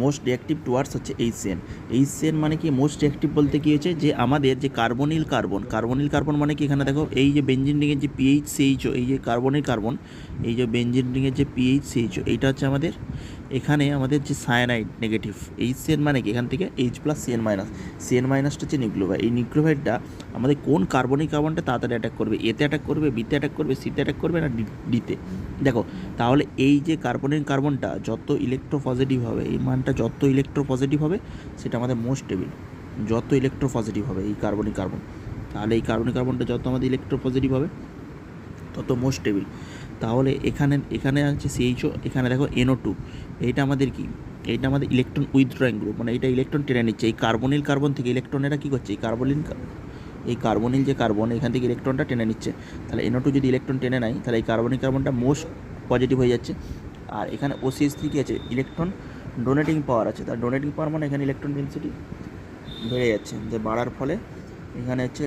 Most reactive towards হচ্ছে HCN। HCN মানে কি মোস্ট রিঅ্যাক্টিভ বলতে কী হচ্ছে যে আমাদের যে কার্বনিল কার্বন মানে কি এখানে দেখো এই যে বেঞ্জিন রিংয়ের যে PHCHO, এই যে কার্বনিল কার্বন, এই যে বেঞ্জিন রিংয়ের যে PHCHO, এইটা হচ্ছে আমাদের এখানে আমাদের যে সায়ানাইড নেগেটিভ। HCN মানে কি এখান থেকে H+CN-CN- হচ্ছে নিউক্লিওফাইড। এই নিউক্লিওফাইডটা আমাদের কোন কার্বনিক কার্বনটা তাড়াতাড়ি অ্যাটাক করবে, এতে অ্যাটাক করবে, বিতে অ্যাটাক করবে, সিতে অ্যাটাক করবে না ডিতে। দেখো তাহলে এই যে কার্বনিক কার্বনটা যত ইলেকট্রোপজিটিভ হবে, এই মানটা যত ইলেকট্রোপজিটিভ হবে সেটা আমাদের মোস্ট স্টেবল। যত ইলেকট্রোপজিটিভ হবে এই কার্বনিক কার্বন, তাহলে এই কার্বনিক কার্বনটা যত আমাদের ইলেকট্রোপজিটিভ হবে তত মোস্ট স্টেবল। তাহলে এখানে আছে CHO, এখানে দেখো NO2, এইটা আমাদের কি, এইটা আমাদের ইলেকট্রন উইথড্রয়িং গ্রুপ, মানে এইটা ইলেকট্রন টেনে নিচ্ছে এই কার্বনিল কার্বন থেকে। ইলেকট্রনেরা কী করছে, এই কার্বনিল যে কার্বন এখান থেকে ইলেকট্রনটা টেনে নিচ্ছে। তাহলে NO2 যদি ইলেকট্রন টেনে নেয় তাহলে এই কার্বনিক কার্বনটা মোস্ট পজিটিভ হয়ে যাচ্ছে। আর এখানে OCH3 কী আছে, ইলেকট্রন ডোনেটিং পাওয়ার আছে। তার ডোনেটিং পাওয়ার মানে এখানে ইলেকট্রন ডেন্সিটি বেড়ে যাচ্ছে, যে বাড়ার ফলে এখানে হচ্ছে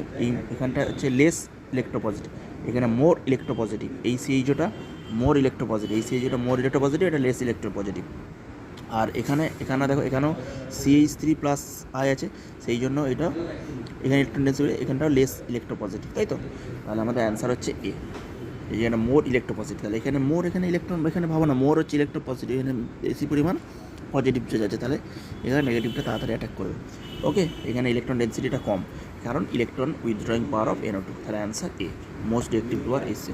এখানটা হচ্ছে লেস ইলেকট্রোপজিটিভ, এখানে মোর ইলেকট্রোপজিটিভ। এই CHOটা মোর ইলেকট্রোপজিটিভ, এই CHOটা মোর ইলেকট্রোপজিটিভ, এটা লেস ইলেকট্রোপজিটিভ। আর এখানে দেখো এখানেও CH3+I আছে, সেই জন্য এটা এখানে ইলেকট্রন ডেন্সিটি এখানটাও লেস ইলেকট্রোপজিটিভ, তাই তো। তাহলে আমাদের অ্যান্সার হচ্ছে এ, এই যে মোর ইলেকট্রোপজিটিভ। তাহলে এখানে মোর, এখানে ইলেকট্রন, এখানে ভাবো না মোর হচ্ছে ইলেকট্রোপজিটিভ, এখানে বেশি পরিমাণ পজিটিভ চলে যাচ্ছে, তাহলে এখানে নেগেটিভটা তাড়াতাড়ি অ্যাটাক করবে। ওকে, এখানে ইলেকট্রন ডেন্সিটিটা কম, কারণ electron withdrawing power of NO2। তাহলে অ্যান্সার এ, মোস্ট রিঅ্যাক্টিভ টুয়ার্ড HCN।